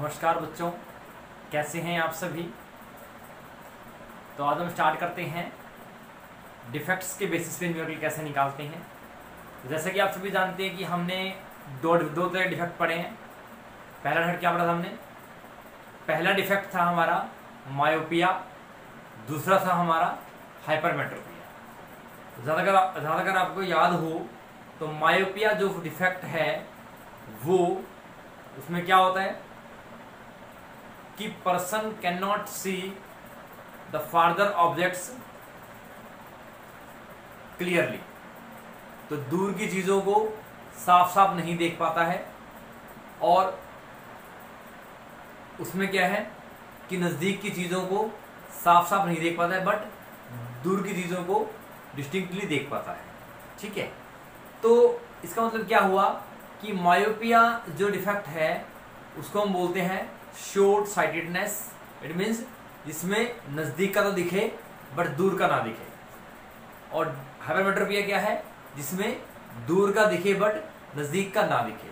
नमस्कार बच्चों, कैसे हैं आप सभी। तो आज हम स्टार्ट करते हैं डिफेक्ट्स के बेसिस पे न्यूमेरिकल कैसे निकालते हैं। जैसे कि आप सभी जानते हैं कि हमने दो तरह के डिफेक्ट पढ़े हैं। पहला डिफेक्ट क्या पढ़ा था हमने? पहला डिफेक्ट था हमारा मायोपिया, दूसरा था हमारा हाइपरमेट्रोपिया। ज़्यादातर आपको याद हो तो मायोपिया जो डिफेक्ट है वो उसमें क्या होता है कि person can not see the farther objects clearly. तो दूर की चीजों को साफ साफ नहीं देख पाता है, और उसमें क्या है कि नजदीक की चीजों को साफ साफ नहीं देख पाता है, बट दूर की चीजों को डिस्टिंक्टली देख पाता है। ठीक है, तो इसका मतलब क्या हुआ कि मायोपिया जो डिफेक्ट है उसको हम बोलते हैं शॉर्ट साइटेडनेस। इट मीन्स जिसमें नजदीक का तो दिखे बट दूर का ना दिखे। और हाइपरमेट्रोपिया क्या है? जिसमें दूर का दिखे बट नजदीक का ना दिखे।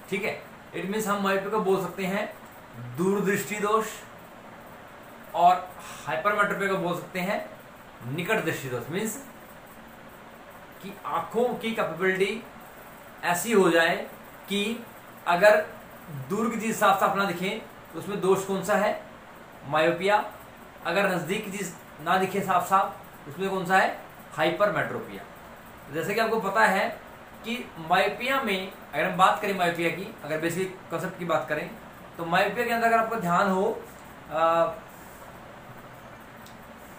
ठीक है, इट मीन्स हम मायोपिया को बोल सकते हैं दूरदृष्टि दोष, और हाइपरमेट्रोपिया को बोल सकते हैं निकट दृष्टि दोष। मीन्स कि आंखों की कैपेबिलिटी ऐसी हो जाए कि अगर दूर की चीज साफ साफ ना दिखे तो उसमें दोष कौन सा है? मायोपिया। अगर नजदीक की चीज ना दिखे साफ साफ उसमें कौन सा है? हाइपरमेट्रोपिया। जैसे कि आपको पता है कि मायोपिया में अगर हम बात करें मायोपिया की, अगर बेसिक कॉन्सेप्ट की बात करें तो मायोपिया के अंदर अगर आपको ध्यान हो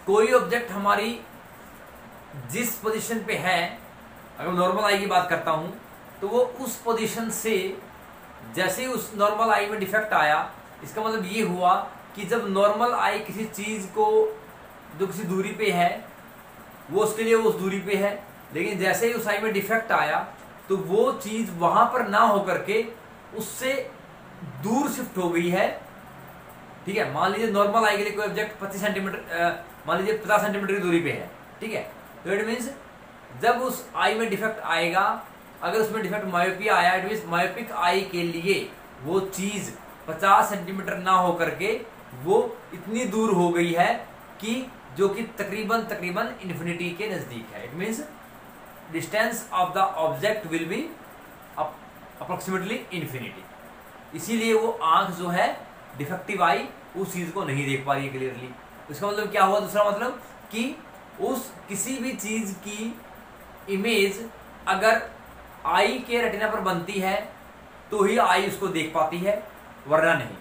कोई ऑब्जेक्ट हमारी जिस पोजीशन पे है, अगर नॉर्मल आई की बात करता हूं तो वो उस पोजीशन से जैसे ही उस नॉर्मल आई में डिफेक्ट आया, इसका मतलब ये हुआ कि जब नॉर्मल आई किसी चीज को जो किसी दूरी पे है वो उसके लिए वो उस दूरी पे है, लेकिन जैसे ही उस आई में डिफेक्ट आया तो वो चीज वहां पर ना होकर के उससे दूर शिफ्ट हो गई है। ठीक है, मान लीजिए नॉर्मल आई के लिए कोई ऑब्जेक्ट 25 सेंटीमीटर, मान लीजिए 50 सेंटीमीटर की दूरी पे है। ठीक है, तो इट मीन्स जब उस आई में डिफेक्ट आएगा, अगर उसमें डिफेक्ट मायोपिया आया, इट मीन्स मायोपिक आई के लिए वो चीज 50 सेंटीमीटर ना हो करके वो इतनी दूर हो गई है कि जो कि तकरीबन इन्फिनिटी के नजदीक है। It means distance of the object will B approximately infinity. इसीलिए वो आंख जो है डिफेक्टिव आई उस चीज को नहीं देख पा रही है क्लियरली। इसका मतलब क्या हुआ? दूसरा मतलब कि उस किसी भी चीज की इमेज अगर आई के रेटिना पर बनती है तो ही आई उसको देख पाती है, वरना नहीं।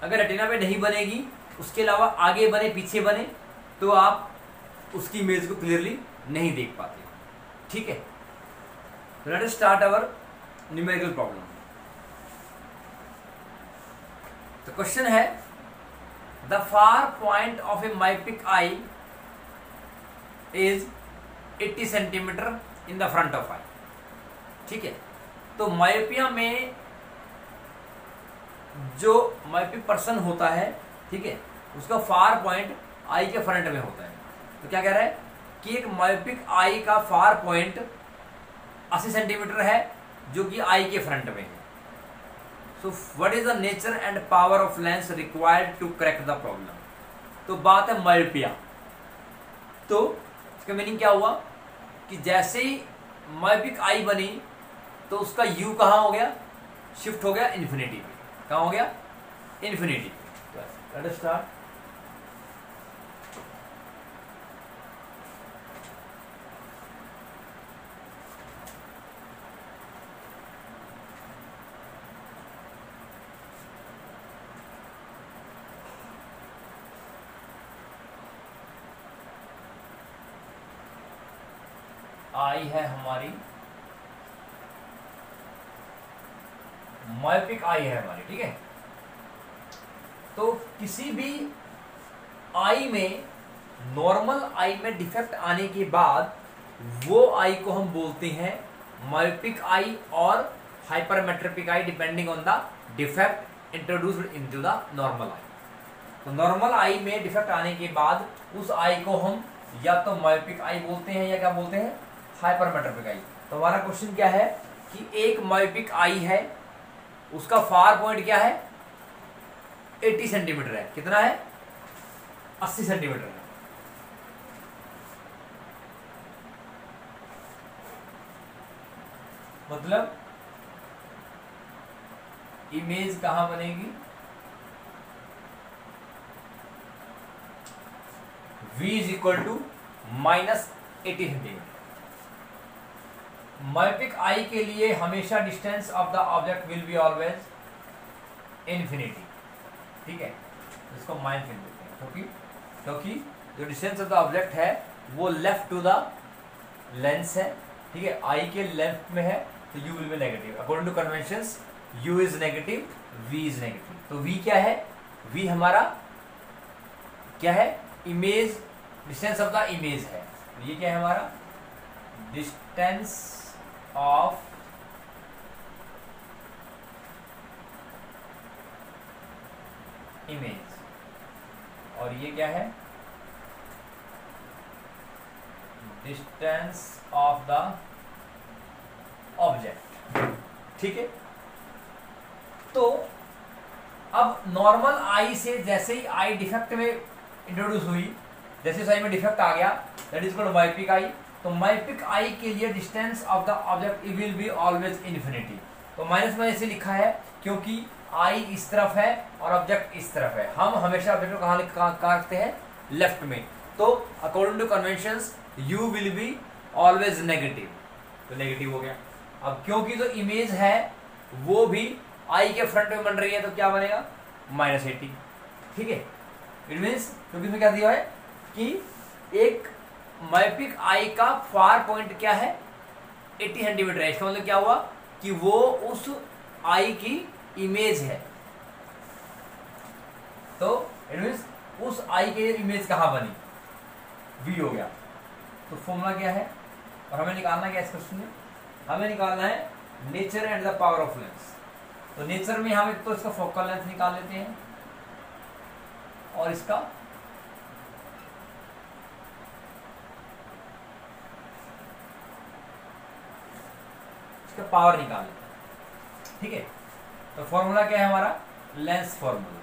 अगर रेटिना पे नहीं बनेगी, उसके अलावा आगे बने पीछे बने, तो आप उसकी इमेज को क्लियरली नहीं देख पाते। ठीक है, let us start our numerical problem. तो क्वेश्चन है the far point of a myopic eye is 80 centimetre in the front of eye. ठीक है, तो मायोपिया में जो मायोपिक पर्सन होता है, ठीक है, उसका फार पॉइंट आई के फ्रंट में होता है। तो क्या कह रहा है कि एक मायोपिक आई का फार पॉइंट 80 सेंटीमीटर है जो कि आई के फ्रंट में है। So what is the nature and power of lens required to correct the problem. तो बात है मायोपिया। तो इसका मीनिंग क्या हुआ कि जैसे ही मायोपिक आई बनी तो उसका यू कहां हो गया? शिफ्ट हो गया इन्फिनिटी पे। कहां हो गया? इन्फिनिटी पे। Late us start. आई है हमारी, मायोपिक आई है हमारी। ठीक है, तो किसी भी आई में, नॉर्मल आई में डिफेक्ट आने के बाद वो आई को हम बोलते हैं मायोपिक आई और hypermetropic eye, depending on the defect introduced into the normal eye. तो नॉर्मल आई में डिफेक्ट आने के बाद उस आई को हम या तो मायोपिक आई बोलते हैं या क्या बोलते हैं? हाइपरमेट्रोपिक आई। तो हमारा क्वेश्चन क्या है कि एक मायोपिक आई है, उसका फार पॉइंट क्या है, 80 सेंटीमीटर है। कितना है, 80 सेंटीमीटर है। मतलब इमेज कहां बनेगी, v is equal to -80 centimetre. Myopic eye के लिए हमेशा distance of the object will be always infinity. ठीक है, इसको माइनस लिख देते हैं क्योंकि जो डिस्टेंस ऑफ द ऑब्जेक्ट है वो लेफ्ट टू द लेंस है। ठीक है, आई के लेफ्ट में है तो u will be negative. According to conventions u is negative, v is negative. तो v क्या है, v हमारा क्या है, image, distance of the image है। तो ये क्या है हमारा, डिस्टेंस ऑफ इमेज, और ये क्या है, डिस्टेंस ऑफ द ऑब्जेक्ट। ठीक है, तो अब नॉर्मल आई से जैसे ही आई डिफेक्ट में इंट्रोड्यूस हुई, जैसे इस आई में डिफेक्ट आ गया, that is called myopic eye. तो मायोपिक आई के लिए distance of the object will be always infinity. तो माइनस में ऐसे लिखा है क्योंकि आई इस तरफ है और ऑब्जेक्ट इस तरफ है। हम हमेशा ऑब्जेक्ट को कहाँ रखते हैं, लेफ्ट में। तो according to conventions U will be always negative, तो नेगेटिव हो गया। अब क्योंकि जो इमेज है वो भी आई के फ्रंट में बन रही है तो क्या बनेगा, -80। ठीक है, इट मीन्स क्योंकि इसमें क्या दिया है कि एक मायोपिक आई का फार पॉइंट क्या है, 80 सेंटीमीटर है। इसका मतलब क्या हुआ कि वो उस आई की इमेज है। तो इट मीन्स उस आई के इमेज कहां बनी, V हो गया। तो फॉर्मूला क्या है, और हमें निकालना क्या है इस क्वेश्चन में, हमें निकालना है nature and the power of lens. तो नेचर में हम एक तो इसका फोकल लेंथ निकाल लेते हैं और इसका पावर निकाल लेते हैं। ठीक है, तो फॉर्मूला क्या है हमारा, lens formula.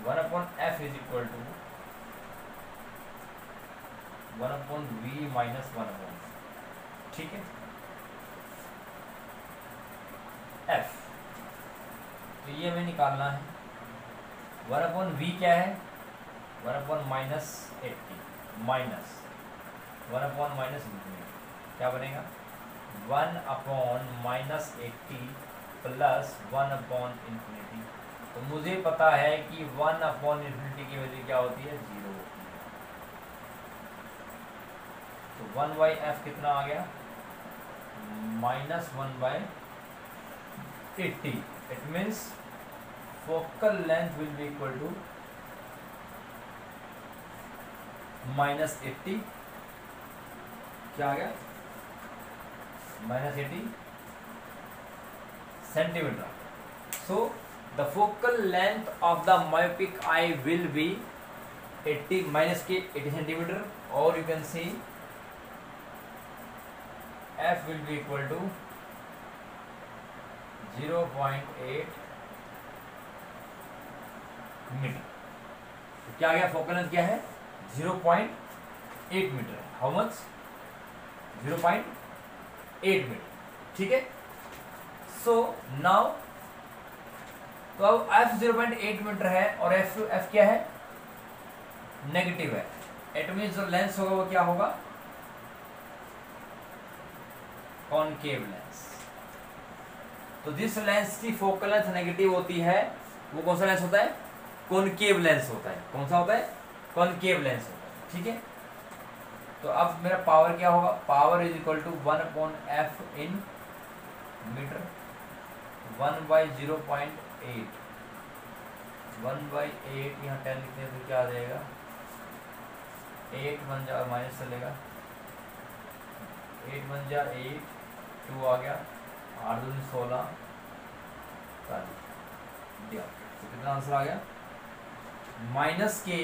One upon F is equal to 1/v - 1/, ठीक है, एफ। तो ये हमें निकालना है। 1/v क्या है, 1/-80 माइनस 1/-, क्या बनेगा, 1/-80 प्लस 1/∞। तो मुझे पता है कि 1/∞ की वैल्यू क्या होती है, 0 होती है। तो 1/f कितना आ गया, -1/80। It means focal length will be equal to -80, क्या आ गया, -80 centimetre. So the focal length of the myopic eye will be 80 centimeter, or you can see f will be equal to 0.8 metre. तो क्या आ गया, focal length क्या है, 0.8 metre है। How much, 0.8 metre. ठीक है, सो नाउ तो अब f 0.8 मीटर है और f क्या है, नेगेटिव है। इट मीन्स जो लेंस होगा वो क्या होगा, कॉनकेव लेंस। तो जिस लेंस की फोकल लेंथ नेगेटिव होती है वो कौन सा लेंस होता है, कॉनकेव लेंस होता है। कौन सा होता है, कॉनकेव लेंस होता है। ठीक है, तो अब मेरा पावर क्या होगा, power is equal to 1/f in metre, 1/0.8, 1/8, यहाँ 10 लिखते हैं तो क्या आ जाएगा, 8 बन जा, माइनस चलेगा, 8 बन जा 8, 2 आ गया, 8 2 16, तो कितना आंसर आ गया, -के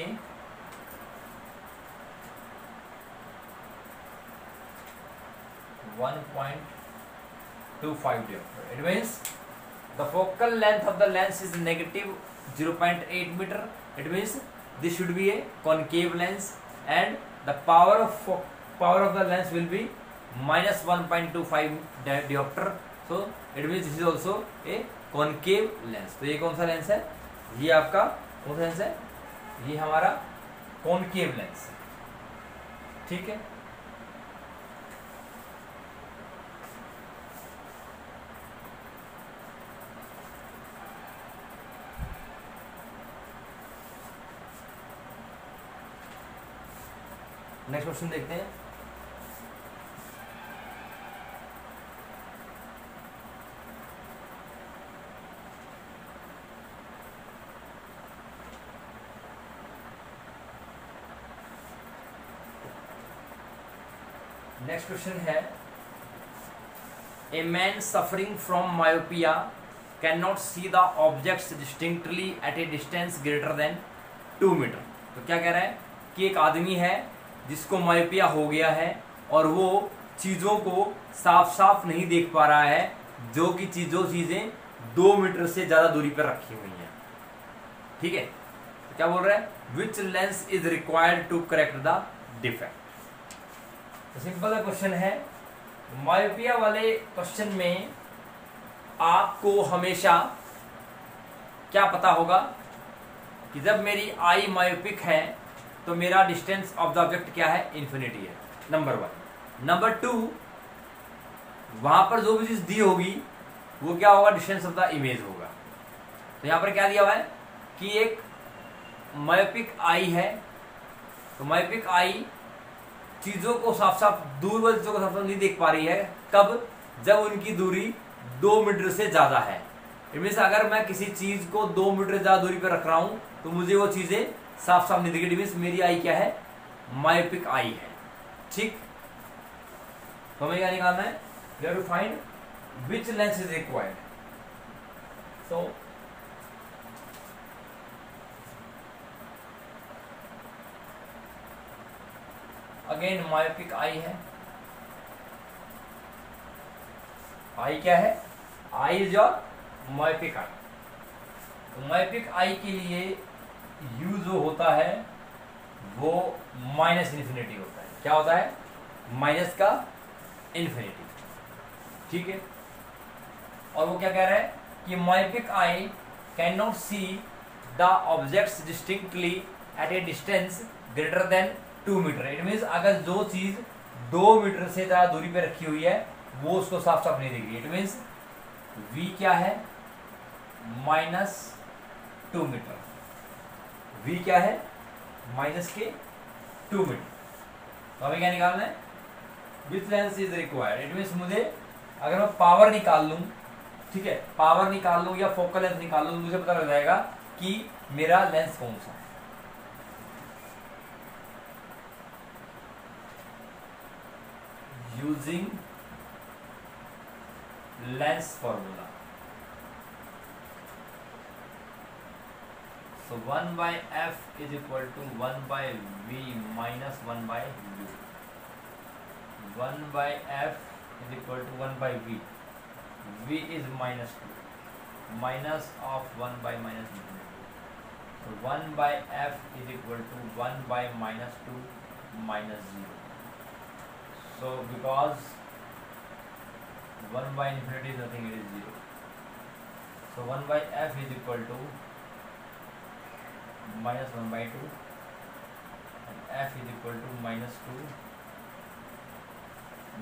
1.25 diopter. It means the focal length of the lens is negative 0.8 meter. It means this should be a concave lens, and the power of the lens will be minus 1.25 diopter. So it means this is also a concave lens. तो ये कौन सा lens है? ये आपका कौन सा lens है? ये हमारा कॉनकेव लेंस है, ठीक है। नेक्स्ट क्वेश्चन देखते हैं। नेक्स्ट क्वेश्चन है, a man suffering from myopia can not see the objects distinctly at a distance greater than 2 metre. तो क्या कह रहा है कि एक आदमी है जिसको मायोपिया हो गया है और वो चीज़ों को साफ साफ नहीं देख पा रहा है, जो कि चीज़ें 2 मीटर से ज़्यादा दूरी पर रखी हुई हैं, ठीक है। तो क्या बोल रहा है? Which lens is required to correct the defect. तो सिंपल सा क्वेश्चन है। मायोपिया वाले क्वेश्चन में आपको हमेशा क्या पता होगा कि जब मेरी आई मायोपिक है तो मेरा डिस्टेंस ऑफ द ऑब्जेक्ट क्या है? इन्फिनिटी है, नंबर 1। नंबर 2, वहां पर जो भी चीज दी होगी वो क्या होगा? डिस्टेंस ऑफ द इमेज होगा। तो यहां पर क्या दिया हुआ है कि एक मायोपिक आई है, तो मायोपिक आई चीजों को साफ साफ दूर वाली चीजों को साफ साफ नहीं देख पा रही है। कब? जब उनकी दूरी 2 मीटर से ज्यादा है। इट मीन्स अगर मैं किसी चीज को 2 मीटर से ज्यादा दूरी पर रख रहा हूं तो मुझे वो चीजें साफ साफ नहीं दिखेगी। इट मीन्स मेरी आई क्या है? मायोपिक आई है, ठीक। तो हमें क्या निकालना है? We have to find which lens is required. So again myopic eye है। आई क्या है? Eye is your myopic eye. तो मायोपिक आई के लिए यू जो होता है वो माइनस इन्फिनिटी होता है। क्या होता है? माइनस का इन्फिनिटी, ठीक है। और वो क्या कह रहा है कि myopic eye can not see the objects distinctly at a distance greater than 2 metre. It means अगर जो चीज 2 मीटर से ज्यादा दूरी पे रखी हुई है वो उसको साफ साफ नहीं दिखेगी। इट मीन्स v क्या है? Minus 2 metre. v क्या है? माइनस के 2 मीटर। तो हमें क्या निकालना है? Which lens is required. It means मुझे अगर मैं पावर निकाल लूं, ठीक है, पावर निकाल लूं या फोकल लेंथ निकाल लूं, मुझे पता लग जाएगा कि मेरा लेंस कौन सा है। Using lens formula, so 1 by f is equal to 1 by v minus 1 by u. 1 by f is equal to 1 by v. v is minus 2. Minus of 1 by minus infinity. So 1 by f is equal to 1 by minus 2 minus 0. So because 1 by infinity is nothing, it is 0. So 1 by f is equal to minus 1 by 2 and f is equal to minus 2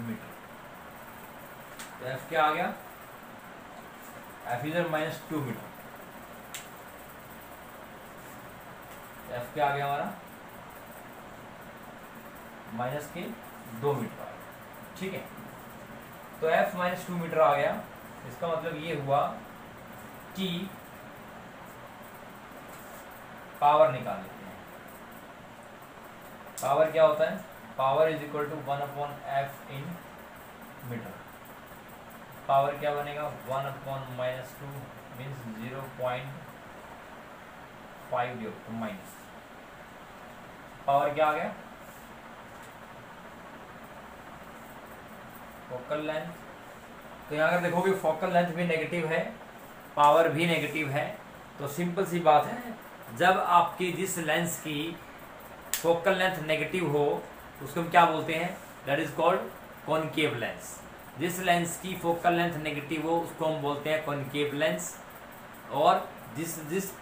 metre. तो f क्या आ गया? f is minus 2 metre. f क्या आ गया हमारा? Minus के 2 metre आ गया, ठीक है। तो f माइनस 2 मीटर आ गया। इसका मतलब ये हुआ कि पावर निकाल लेते हैं। पावर क्या होता है? Power is equal to 1/f in metre. Power क्या बनेगा? 1/-2 मीन्स 0.5 ड्यूब माइनस। पावर क्या आ गया? फोकल लेंथ, तो यहाँ अगर देखोगे फोकल लेंथ भी नेगेटिव है, पावर भी नेगेटिव है, तो सिंपल सी बात है, जब आपकी जिस लेंस की फोकल लेंथ नेगेटिव हो उसको हम क्या बोलते हैं, that is called concave lens. जिस लेंस की फोकल लेंथ नेगेटिव हो उसको हम बोलते हैं कॉनकेव लेंस, और जिस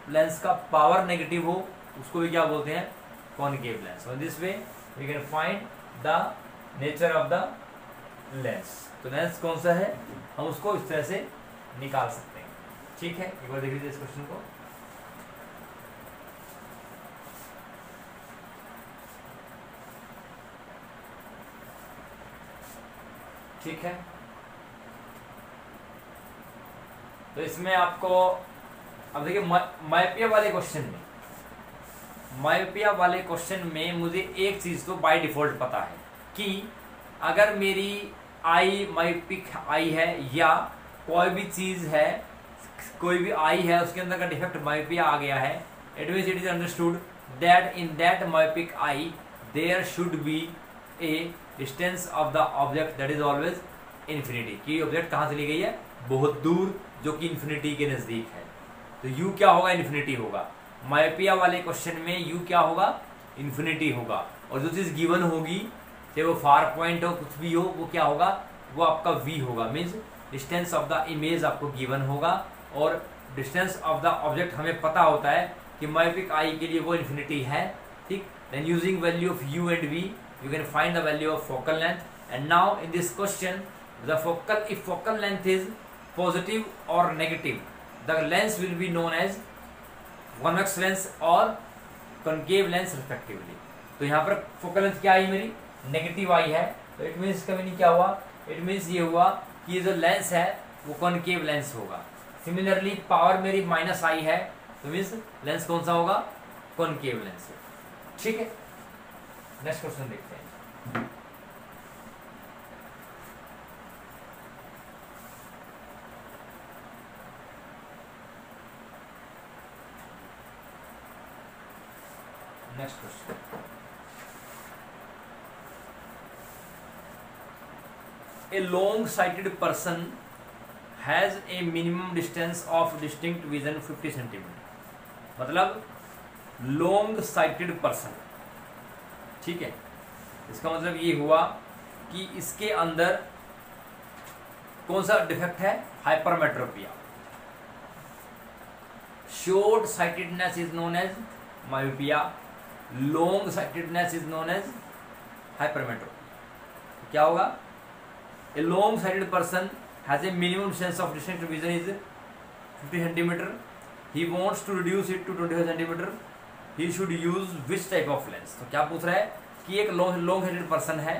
लेंस का पावर नेगेटिव हो उसको भी क्या बोलते हैं, concave lens. So this way we can find the nature of the lens. तो लेंस कौन सा है हम उसको इस तरह से निकाल सकते हैं। ठीक है, एक बार देख लीजिए इस क्वेश्चन को। ठीक है, तो इसमें आपको अब देखिए मायोपिया वाले क्वेश्चन में मुझे एक चीज तो बाय डिफॉल्ट पता है कि अगर मेरी आई मायोपिक आई है या कोई भी चीज है, कोई भी आई है उसके अंदर का डिफेक्ट मायोपिया आ गया है, it means it is understood that in that myopic eye there should be a distance of the object that is always infinity. कि ऑब्जेक्ट कहाँ चली गई है, बहुत दूर, जो कि इन्फिनिटी के नजदीक है। तो u क्या होगा, इन्फिनिटी होगा। मायोपिया वाले क्वेश्चन में u क्या होगा, इन्फिनिटी होगा। और जो चीज गिवन होगी, चाहे वो फार पॉइंट हो, कुछ भी हो, वो क्या होगा, वो आपका v होगा। Means distance of the image आपको गिवन होगा, और डिस्टेंस ऑफ द ऑब्जेक्ट हमें पता होता है कि मायोपिक आई के लिए वो इन्फिनिटी है। ठीक, then using value of u and v you can find the value of focal length. And now in this question, if focal length is positive or negative, the lens will be known as convex lens or concave lens respectively. तो यहाँ पर focal length क्या आई मेरी, negative आई है, तो it means इसका meaning क्या हुआ, इट मीन्स ये हुआ कि ये जो लेंस है वो कॉनकेव लेंस होगा। सिमिलरली पावर मेरी माइनस आई है, तो मीन्स लेंस कौन सा होगा, कॉनकेव लेंस। ठीक है, नेक्स्ट क्वेश्चन देखते हैं। Next question, a long sighted person has a minimum distance of distinct vision 50 centimetre. मतलब लॉन्ग साइटेड पर्सन, ठीक है, इसका मतलब ये हुआ कि इसके अंदर कौन सा डिफेक्ट है, hypermetropia. Short sightedness is known as myopia, long sightedness is known as hypermetropia. क्या होगा, a long sighted person has a minimum distance of distinct vision is 50 centimetre, he wants to reduce it to 25 centimetre, he should use which type of lens. तो क्या पूछ रहा है कि एक long sighted person है,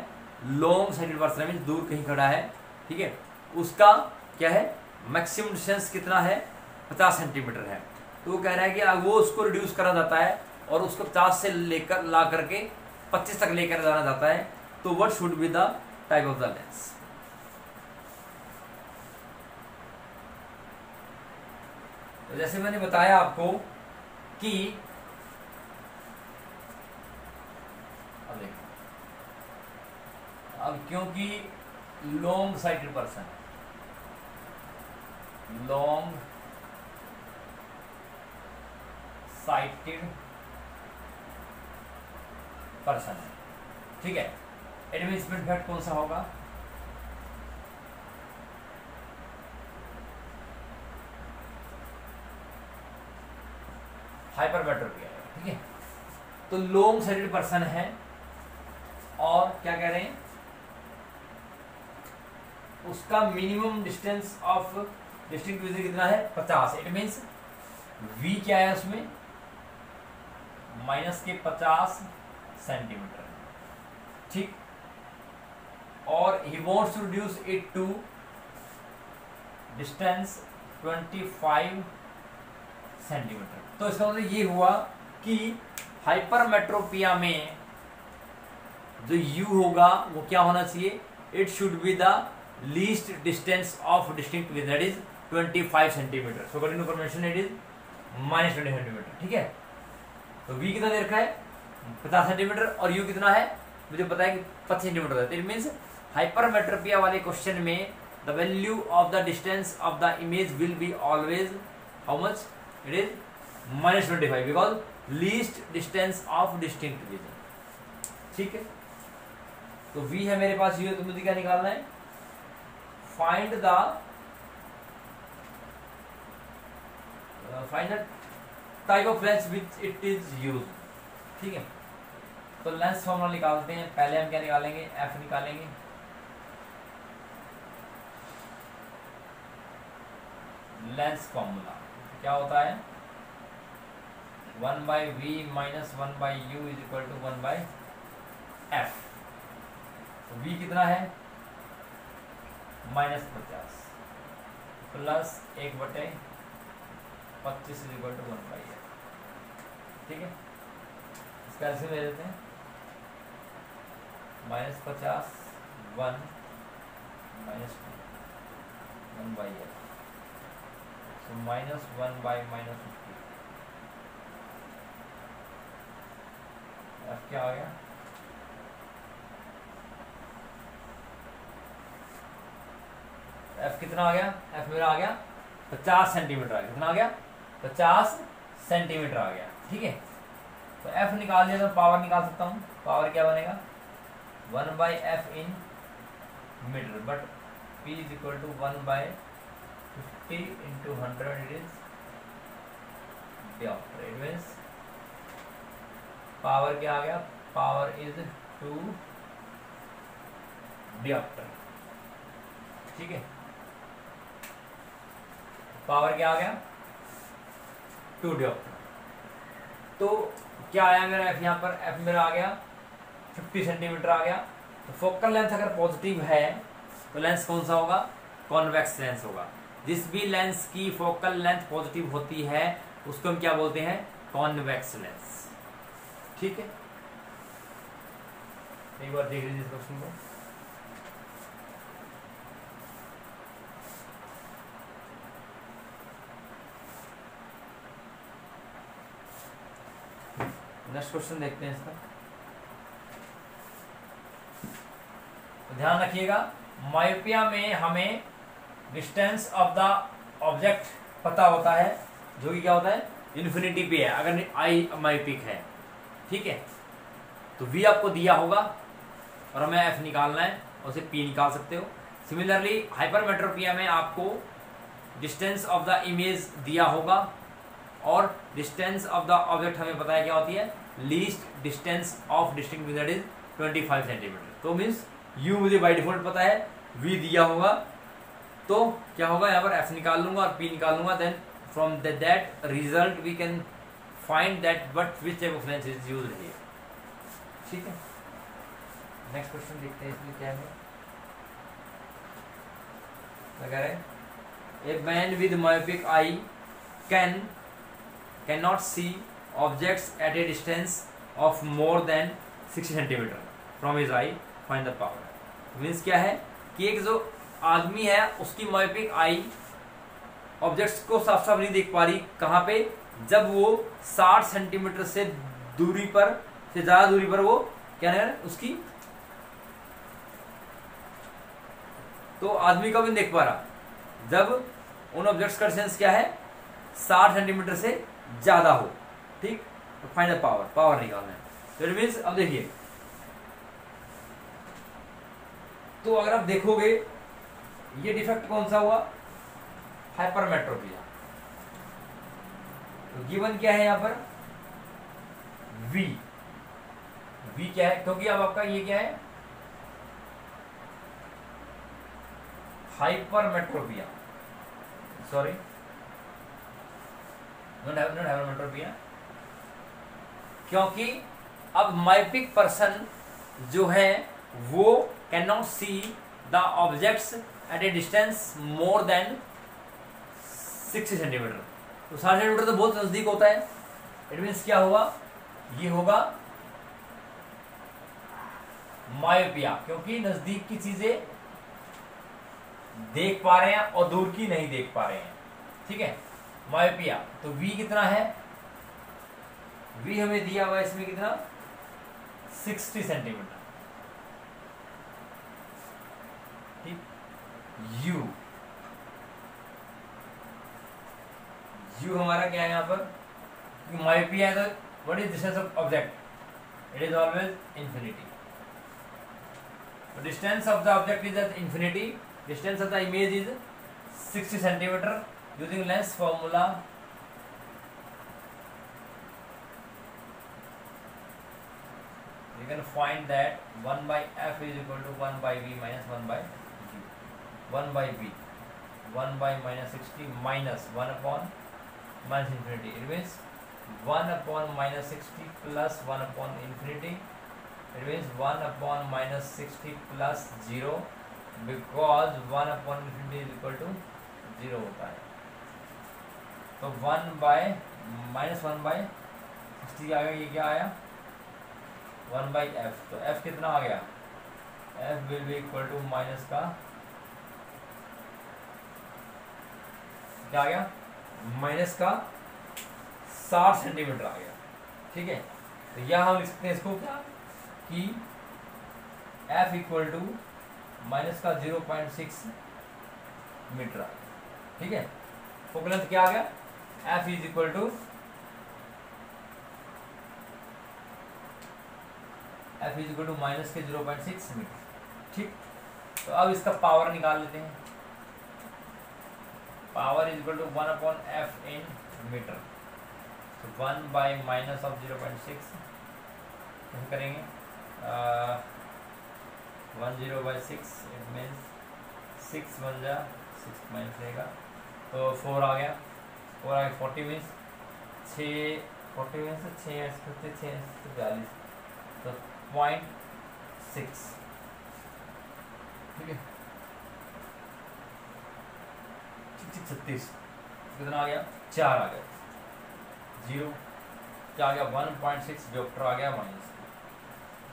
लॉन्ग साइटेड पर्सन है means दूर कहीं खड़ा है, ठीक है, उसका क्या है, मैक्सिमम डिस्टेंस कितना है, 50 सेंटीमीटर है। तो वो कह रहा है कि वो उसको रिड्यूस करा जाता है और उसको 50 से लेकर ला करके 25 तक लेकर जाना जाता है। तो what should be the type of the lens. तो जैसे मैंने बताया आपको कि अब क्योंकि long sighted person, long sighted person है, ठीक है, इट मींस डिफेक्ट कौन सा होगा, हाइपरमेट्रोपिया, ठीक है। तो लॉन्ग साइटेड पर्सन है और क्या कह रहे हैं, उसका minimum distance of distinct vision कितना है, 50। इट मींस v क्या है उसमें, माइनस के 50 सेंटीमीटर, ठीक। और he wants to reduce it to distance 25 centimetre. तो इसका मतलब ये हुआ कि हाइपरमेट्रोपिया में जो u होगा वो क्या होना चाहिए, it should be the least distance of distinct vision, that is 25 centimetre. So according to information it is -20 centimetre, ठीक है। तो v कितना दे रखा है, 50 सेंटीमीटर, और u कितना है मुझे पता है कि 25 सेंटीमीटर है। इट मीन्स हाइपरमेट्रोपिया वाले क्वेश्चन में the value of the distance of the image will be always how much, it is -25 because least distance of distinct reason. ठीक है, तो v है मेरे पास, ये तो मुझे क्या निकालना है, find the type of lens which it is use. ठीक है, तो लेंस फॉर्मूला निकालते हैं। पहले हम क्या निकालेंगे, f निकालेंगे। लेंस फॉर्मूला क्या होता है, 1/v minus 1/u is equal to 1/f। तो v कितना है, -50 plus 1/25 is equal to 1/f। ठीक है, इसका ऐसे ले लेते हैं, -50 1 -2 1/f, so -1/-50। f क्या आ गया, f कितना आ गया, f मेरा आ गया 50 सेंटीमीटर आ गया। कितना आ गया, 50 सेंटीमीटर आ गया। ठीक है, तो f निकाल दिया तो पावर निकाल सकता हूँ। पावर क्या बनेगा, 1/f in metre, but p is equal to 1/50 into 100 it is diopter। It means power क्या आ गया, पावर इज 2 diopter। ठीक है, पावर क्या आ गया, 2 diopter। तो क्या आया मेरा f, यहाँ पर f मेरा आ गया 50 सेंटीमीटर आ गया। तो फोकल लेंथ अगर पॉजिटिव है तो लेंस कौन सा होगा, कॉन्वेक्स लेंस होगा। जिस भी लेंस की फोकल लेंथ पॉजिटिव होती है उसको हम क्या बोलते हैं, कॉन्वेक्स लेंस। ठीक है, एक बार देख लीजिए इस क्वेश्चन को। नेक्स्ट क्वेश्चन देखते हैं इसका, तो ध्यान रखिएगा, मायोपिया में हमें डिस्टेंस ऑफ द ऑब्जेक्ट पता होता है, जो कि क्या होता है, इन्फिनिटी पे है अगर आई मायोपिक है। ठीक है, तो v आपको दिया होगा और हमें f निकालना है, और उसे p निकाल सकते हो। सिमिलरली हाइपरमेट्रोपिया में आपको डिस्टेंस ऑफ द इमेज दिया होगा और डिस्टेंस ऑफ द ऑब्जेक्ट हमें पता है क्या होती है, least distance of distinct that is 25 centimetre. तो मीन्स u मुझे बाय डिफॉल्ट पता है, v दिया होगा, तो क्या होगा, यहाँ पर f निकाल लूंगा और p निकाल लूंगा। Then from that result we can find that what which type of lens is used here. ठीक है, नेक्स्ट क्वेश्चन देखते हैं इसमें क्या है। लगा रहे, a man with myopic eye can not see objects at a distance of more than 60 centimetre from his eye, find the power. Means क्या है कि एक जो आदमी है उसकी मायोपिक आई ऑब्जेक्ट्स को साफ साफ नहीं देख पा रही, कहाँ पे, जब वो 60 सेंटीमीटर से दूरी पर से ज्यादा दूरी पर वो क्या है उसकी, तो आदमी का भी नहीं देख पा रहा जब उन ऑब्जेक्ट्स का डिस्टेंस क्या है, 60 सेंटीमीटर से ज्यादा हो। ठीक, तो फाइंड द पावर, पावर निकालना है। तो इट मींस, अब देखिए, तो अगर आप देखोगे ये डिफेक्ट कौन सा हुआ, हाइपरमेट्रोपिया। तो गिवन क्या है यहाँ पर, v क्या है, क्योंकि अब आपका ये क्या है, हाइपरमेट्रोपिया, सॉरी नॉट हाइपरमेट्रोपिया, क्योंकि अब मायोपिक पर्सन जो है वो can not see the objects at a distance more than 60 centimetre. तो 60 सेंटीमीटर तो बहुत नजदीक होता है। इट मीन्स क्या होगा, ये होगा मायोपिया, क्योंकि नजदीक की चीजें देख पा रहे हैं और दूर की नहीं देख पा रहे हैं। ठीक है, मायोपिया। तो v कितना है, v हमें दिया हुआ इसमें कितना, 60 सेंटीमीटर। ठीक, u हमारा क्या है यहाँ पर, मायोपिया है तो what is distance of object, it is always infinity. Distance of the object is at infinity, distance of the image is 60 centimetre. Using lens formula you can find that 1 by f is equal to 1 by v minus 1 by u. 1 by v, 1 by minus 60 minus 1 upon minus infinity. It means 1 upon minus 60 plus 1 upon infinity. It means 1 upon minus 60 plus 0, because 1 upon infinity is equal to 0 होता है. तो 1 by minus 1 by 60 आ गया, ये क्या आया 1 by f. तो f कितना आ गया, f will be equal to minus का क्या आ गया, माइनस का 60 सेंटीमीटर आ गया. ठीक है, तो यह हम लिख सकते हैं इसको क्या कि f इक्वल टू माइनस का 0.6 मीटर आ गया. ठीक है, फोकल लेंथ क्या आ गया, f is equal to f is equal to minus के 0.6 मीटर. ठीक, तो अब इसका पावर निकाल लेते हैं. Power is equal to 1 upon f in metre. तो 1 बाई माइनस ऑफ 0.6 हम करेंगे 10/6. इट मीन्स 6 बन जा 6 माइनस रहेगा तो 4 आ गया. 4 आ गया 40 मीन्स 40 मीन्स 6 42 तो 0.6. ठीक है, 36 कितना आ गया 4 आ गया 0 क्या आ गया 1.6 डियोप्टर आ गया माइनस.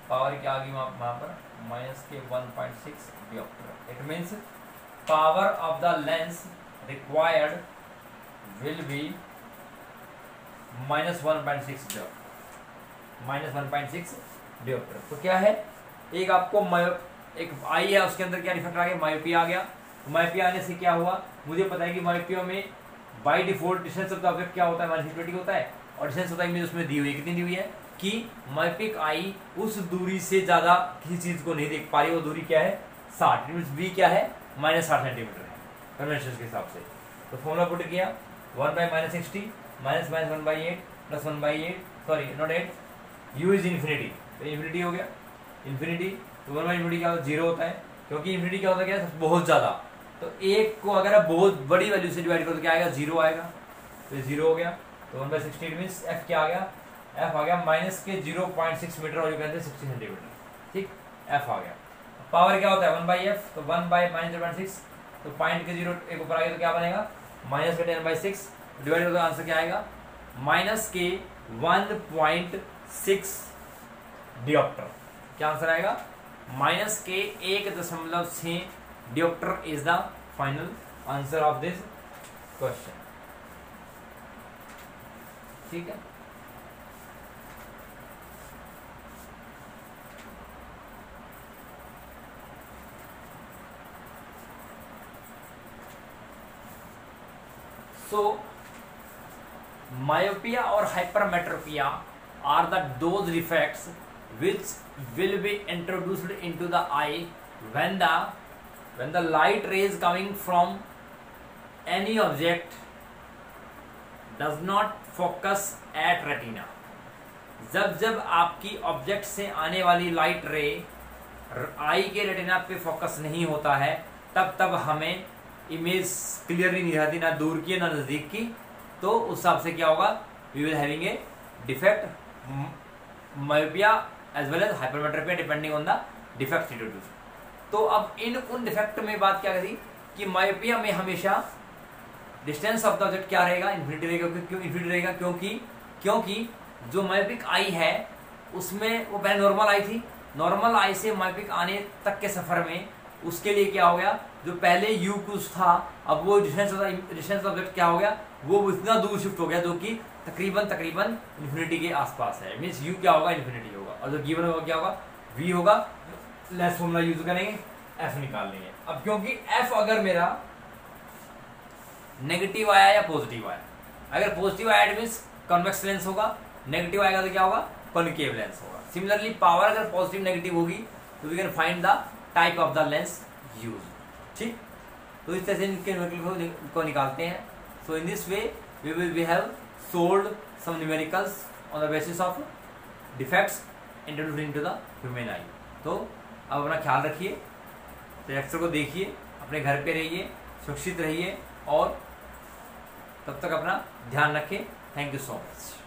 पावर क्या आ गई वहाँ पर माइनस के 1.6 dioptre. It means power of the lens required will be minus 1.6 dioptre. Minus 1.6 dioptre. तो क्या है, एक आपको एक आई है उसके अंदर क्या डिफेक्ट आ गया, मायोपिया आ गया. मायोपिया आने से क्या हुआ, मुझे पता है कि मायोपिया में by default distance of the object क्या होता है, -20 होता है. और डिस्टेंस ऑफ द इमेज उसमें दी हुई है, कितनी दी हुई है कि मायोपिक आई उस दूरी से ज्यादा किसी चीज को नहीं देख पा रही. वो दूरी क्या है 60. मीन्स बी क्या है -60 सेंटीमीटर है कन्वेंशन के हिसाब से. तो फॉर्मूला पुट किया 1 by -60 minus 1/8 plus 1/8 sorry not 8 u is infinity. तो इन्फिनिटी हो गया इन्फिनिटी. तो 1 बाई इन्फिनिटी क्या होता है 0 होता है, क्योंकि इन्फिनिटी क्या होता है क्या बहुत ज्यादा. तो एक को अगर आप बहुत बड़ी वैल्यू से डिवाइड करो तो क्या आएगा 0 आएगा. तो 0 हो गया. तो 1/60 मीन्स f क्या आ गया, f आ गया माइनस के 0.6 मीटर और 60 सेंटीमीटर. ठीक, f आ गया. पावर क्या होता है 1/f. तो 1 बाई -0.6 तो पॉइंट के 0 एक ऊपर आ गया तो क्या बनेगा माइनस के 10/6 डिवाइड करो तो आंसर क्या आएगा माइनस के 1.6 डियोप्टर. क्या आंसर आएगा माइनस के 1.6 dioptre is the final answer of this question. ठीक है, सो myopia और hypermetropia are those defects which will be introduced into the eye when the light rays coming from any object does not focus at retina. जब आपकी object से आने वाली light रे आई के रेटिना पे फोकस नहीं होता है तब हमें इमेज क्लियरली नहीं आती, ना दूर की ना नजदीक की. तो उस हिसाब से क्या होगा we will having a defect myopia as well as hypermetropia depending on the defect introduce. तो अब उन डिफेक्ट में बात क्या करी कि मायोपिया में हमेशा डिस्टेंस ऑफ द ऑब्जेक्ट क्या रहेगा इन्फिनिटी रहेगा. क्यों इन्फिनिटी रहेगा, क्योंकि जो मायोपिक आई है उसमें वो पहले नॉर्मल आई थी. नॉर्मल आई से मायोपिक आने तक के सफर में उसके लिए क्या हो गया जो पहले यू कुछ था अब वो डिस्टेंस ऑफ ऑब्जेक्ट क्या हो गया वो इतना दूर शिफ्ट हो गया जो कि तकरीबन इन्फिनिटी के आसपास है. मीन्स यू क्या होगा इन्फिनिटी होगा और जो गिवन होगा क्या होगा वी होगा. लेस फॉर्मूला यूज करेंगे एफ निकालनी है। अब क्योंकि एफ अगर मेरा नेगेटिव आया या पॉजिटिव आया, अगर पॉजिटिव आया इट मींस कॉन्वेक्स लेंस होगा, नेगेटिव आएगा तो क्या होगा, कॉन्केव लेंस होगा। सिमिलरली पावर अगर पॉजिटिव नेगेटिव होगी तो we can find the type of the lens use. ठीक, तो इस तरह से इनके न्यूमेरिकल को निकालते हैं। So in this way we have solved some numericals on the basis of defects introduced into the human eye. तो अब अपना ख्याल रखिए, लेक्चर को देखिए, अपने घर पे रहिए, सुरक्षित रहिए और तब तक अपना ध्यान रखें। Thank you so much.